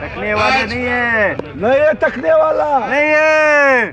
تکنے والا نہیں ہے، نہیں ہے تکنے والا نہیں ہے۔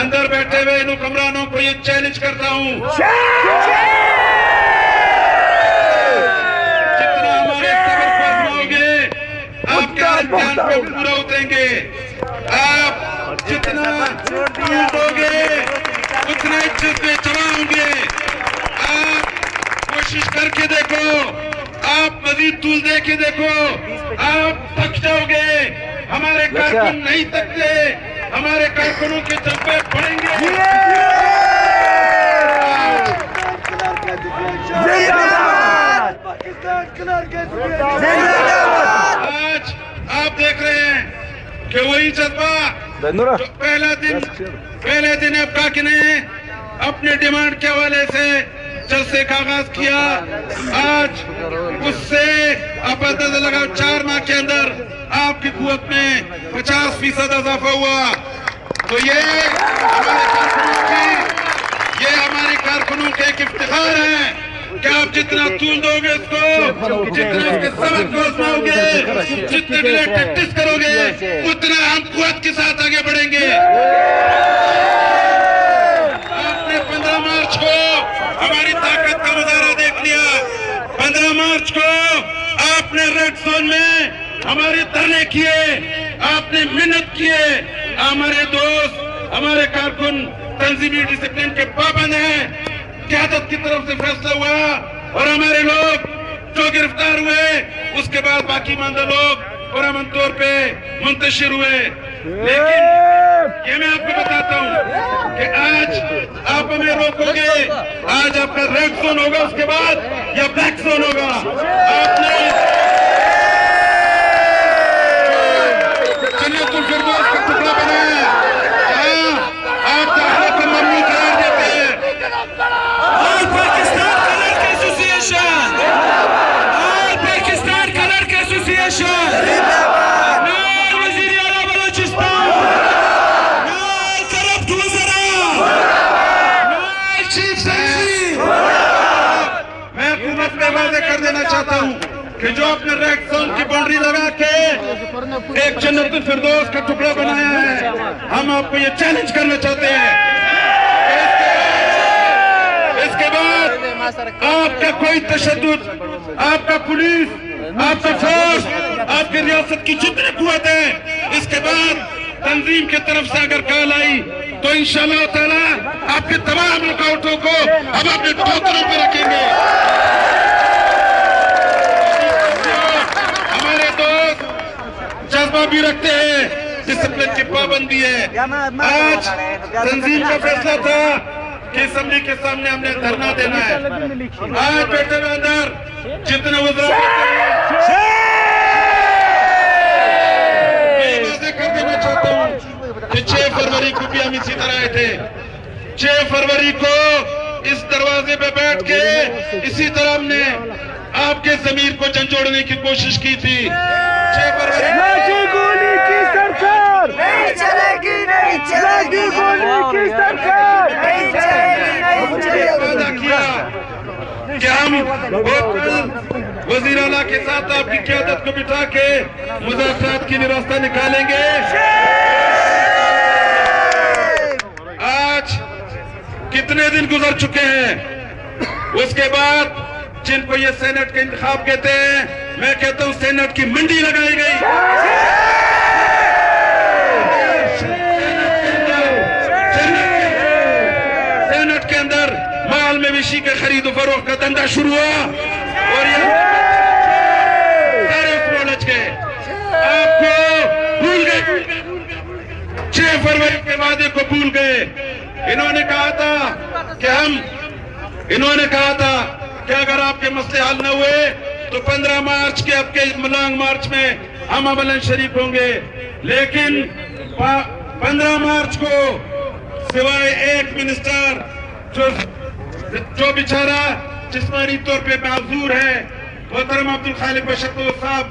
اندر بیٹھے ہوئے ان حکمرانوں کو یہ چیلنج کرتا ہوں، جتنا ہمارے صبر کو آزماؤ گے آپ کے امتحان پہ پورا اتریں گے، آپ جتنا ٹوٹو گے اتنا عزت میں جمع ہوں گے۔ آپ کوشش کر کے دیکھو، آپ مزید طول دے کے دیکھو، آپ تھک جاؤ گے۔ ہمارے کارکن نہیں تھکتے، ہمارے کارکنوں کے جذبے بڑھیں گے۔ آج آپ دیکھ رہے ہیں کہ وہی جذبہ جو پہلے دن اب کاکی نے اپنے ڈیمانڈ کے حوالے سے جلسے کا آغاز کیا، آج اس سے آپ اندازہ لگاؤ 4 ماہ کے اندر آپ کی قوت میں 50% اضافہ ہوا۔ تو یہ ہمارے کارکنوں کے ایک افتخار ہے کہ آپ جتنا طول دو گے اس کو، جتنا اس کے سبق کو آزماؤ گے، جتنے ڈیلے پریکٹس کرو گے، اتنا ہم قوت کے ساتھ آگے بڑھیں گے۔ آپ نے 15 مارچ کو ہماری طاقت کا مظاہرہ دیکھ لیا۔ 15 مارچ کو آپ نے ریڈ زون میں ہمارے دھرنے کیے، آپ نے محنت کیے۔ ہمارے دوست، ہمارے کارکن تنظیمی ڈسپلن کے پابند ہیں، قیادت کی طرف سے فیصلہ ہوا، اور ہمارے لوگ جو گرفتار ہوئے اس کے بعد باقی ماندہ لوگ پرامن طور پہ منتشر ہوئے۔ لیکن یہ میں آپ کو بتاتا ہوں کہ آج آپ ہمیں روکو گے، آج آپ کا ریڈ زون ہوگا، اس کے بعد یا بلیک زون ہوگا۔ آپ نے جنت الفردوس کا ٹکڑا بنایا، جہاں آپ داخلے کو ممنوع قرار دیتے ہیں۔ آل پاکستان کلرک ایسوسییشن، آل پاکستان کلرک ایسوسییشن، نال وزیر اعلیٰ بلوچستان، نال کرپٹ وزراء، نال چیف سیکرٹری۔ میں حکومت میں واضح کر دینا چاہتا ہوں کہ جو اپنے ریڈ زون کی باؤنڈری لگا کے ایک جنت الفردوس کا ٹکڑا بنایا ہے، ہم آپ کو یہ چیلنج کرنا چاہتے ہیں کہ اس کے بعد آپ کا کوئی تشدد، آپ کا پولیس، آپ کا فوج، آپ کی ریاست کی جتنی قوت ہے، اس کے بعد تنظیم کی طرف سے اگر کال آئی تو انشاءاللہ تعالی آپ کے تمام رکاوٹوں کو ہم اپنے ٹوکروں پہ رکھیں گے۔ ہمارے دوست جذبہ بھی رکھتے ہیں، ڈسپلن کی پابندی ہے۔ آج تنظیم کا فیصلہ تھا کہ اسمبلی کے سامنے ہم نے دھرنا دینا ہے۔ آج بیٹھے ہوئے اندر جتنے وزراء میں واضح کر دینا چاہتا ہوں کہ 6 فروری کو بھی ہم اسی طرح آئے تھے۔ 6 فروری کو اس دروازے پہ بیٹھ کے اسی طرح ہم نے آپ کے ضمیر کو جھنجھوڑنے کی کوشش کی تھی۔ 6 فروری لاٹھی گولی کی سرکار نہیں چلے گی، نہیں چلے لاٹھی گی، گولی کی سرکار نہیں چلے گی، نہیں چلے گی۔ وعدہ کیا کہ ہم وزیر اعلیٰ کے ساتھ آپ کی قیادت کو بٹھا کے مذاکرات کی راستہ نکالیں گے۔ آج کتنے دن گزر چکے ہیں، اس کے بعد جن کو یہ سینٹ کا انتخاب کہتے ہیں، میں کہتا ہوں سینٹ کی منڈی لگائی گئی۔ سینٹ کے اندر مال مویشی کے خرید و فروخت کا دھندا شروع ہوا، اور یہ سارے اس میں الجھ گئے۔ آپ کو بھول گئے، 6 فروری کے وعدے کو بھول گئے۔ انہوں نے کہا تھا کہ اگر آپ کے مسئلے حل نہ ہوئے تو 15 مارچ کے اب کے لانگ مارچ میں ہم عملاً شریک ہوں گے۔ لیکن 15 مارچ کو سوائے ایک منسٹر جو بیچارہ جسمانی طور پہ معذور ہے، محترم عبدالخالق بشر صاحب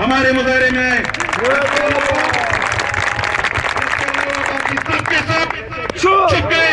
ہمارے مظاہرے میں سب کے سب چھپ گئے۔